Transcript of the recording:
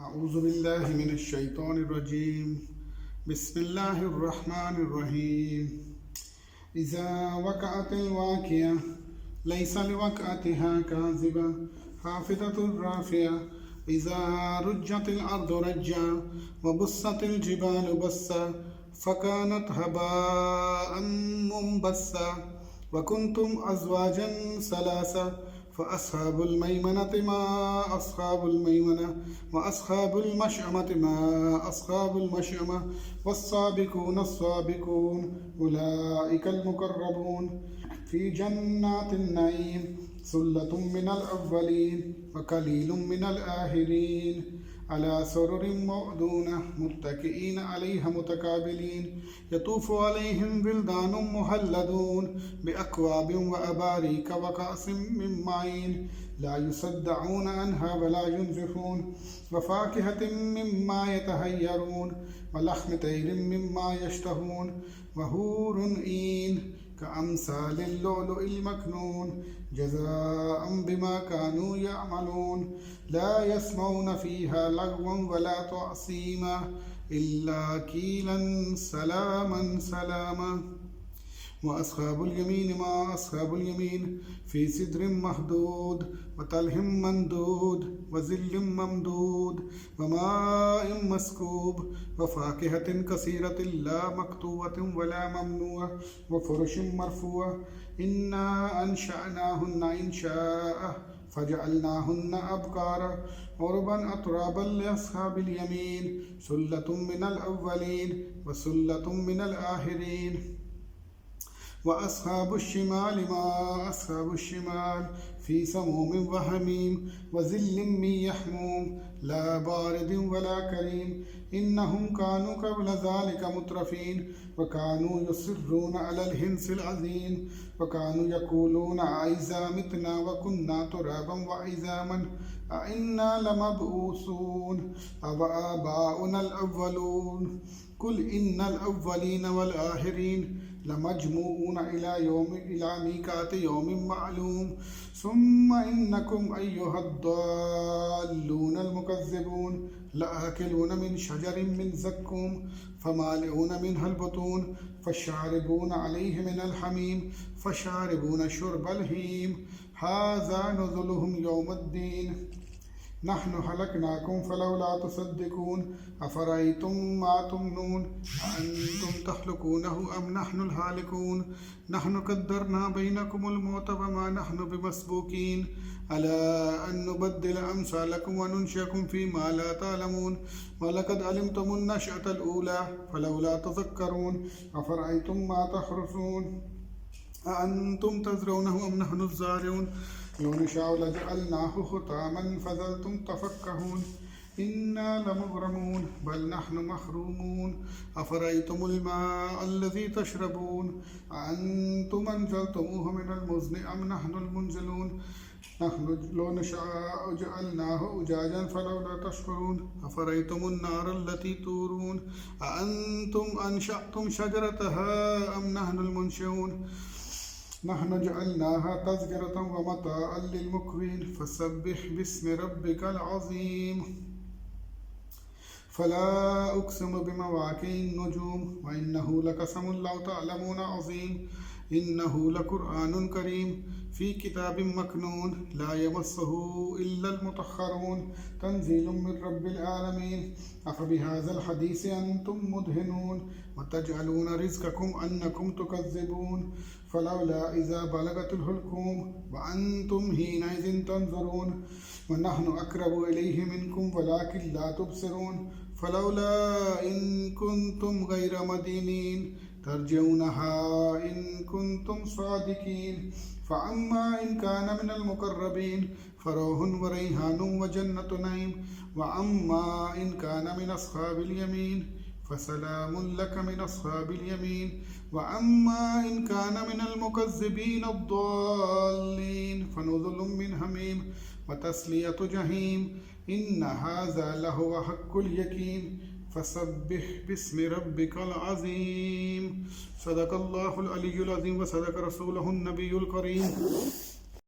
أعوذ بالله من الشيطان الرجيم. بسم الله الرحمن الرحيم. إذا وقعت الواقعة ليس لوقعتها كاذبة خافضة رافعة إذا رجت الأرض رجا وبست الجبال بسا فكانت هباء منبثا وكنتم أزواجا ثلاثة فأصحاب الميمنة ما أصحاب الميمنة وأصحاب المشأمة ما أصحاب المشأمة والسابقون السابقون أولئك المقربون في جنات النعيم ثلة من الأولين وقليل من الآخرين على سرر موضونة متكئين عليها متقابلين يطوف عليهم ولدان مخلدون بأكواب وأباريك وكأس من معين لا يصدعون عنها ولا ينزفون وفاكهة مما يتهيرون ولحم طير مما يشتهون وحور عين كأمثال اللؤلؤ المكنون جزاء بما كانوا يعملون لا يسمعون فيها لغوا ولا تعصيما إلا قيلا سلاما سلاما وأصحاب اليمين ما أصحاب اليمين في سدر مخضود وطلح ممدود وظل ممدود وماء مسكوب وفاكهة كثيرة لا مقطوعة ولا ممنوعة وفرش مرفوعة إنا أنشأناهن إنشاء فجعلناهن أبكارا عربا أترابا لأصحاب اليمين سلة من الأولين وسلة من الآخرين وأصحاب الشمال ما أصحاب الشمال في سموم وحميم وظل من يحموم لا بارد ولا كريم إنهم كانوا قبل ذلك مترفين وكانوا يصرون على الحنث العظيم وكانوا يقولون أإذا متنا وكنا ترابا وعظاما أإنا لمبعوثون أو آباؤنا الأولون قل إن الأولين والآخرين لمجموعون إلى ميقات يوم معلوم ثم إنكم أيها الضالون المكذبون لآكلون من شجر من زقوم فمالئون منها البطون فشاربون عليه من الحميم فشاربون شرب الهيم هذا نزلهم يوم الدين نحن خلقناكم فلولا تصدقون أفرأيتم ما تمنون أأنتم تخلقونه أم نحن الخالقون نحن قدرنا بينكم الموت وما نحن بمسبوقين ألا أن نبدل أمثالكم وننشئكم فيما لا تعلمون ولقد علمتم النشأة الأولى فلولا تذكرون أفرأيتم ما تحرثون أأنتم تزرعونه أم نحن الزارعون لو نشاء لجعلناه حطاما فظلتم تفكهون إنا لمغرمون بل نحن محرومون أفرأيتم الماء الذي تشربون أأنتم أنزلتموه من المزن أم نحن المنزلون نحن لو نشاء جعلناه أجاجا فلولا تشكرون أفرأيتم النار التي تورون أأنتم أنشأتم شجرتها أم نحن المنشئون نحن جعلناها تذكرة ومتاعا للمقوين فسبح باسم ربك العظيم فلا أقسم بمواقع النجوم وإنه لقسم لو تعلمون عظيم إنه لقرآن كريم في كتاب مكنون لا يمسه إلا المطهرون تنزيل من رب العالمين أفبهذا الحديث أنتم مدهنون وتجعلون رزقكم أنكم تكذبون فلولا إذا بلغت الحلقوم وأنتم حينئذ تنظرون ونحن أقرب إليه منكم ولكن لا تبصرون فلولا إن كنتم غير مدينين ترجونها إن كنتم صادقين فأما إن كان من المقربين فروح وريحان وجنة نعيم وأما إن كان من أصحاب اليمين فسلام لك من أصحاب اليمين وأما إن كان من المكذبين الضالين فنزل من حميم وتسلية جحيم إن هذا لهو حق اليقين فسبح باسم ربك العظيم صدق الله العلي العظيم وصدق رسوله النبي الكريم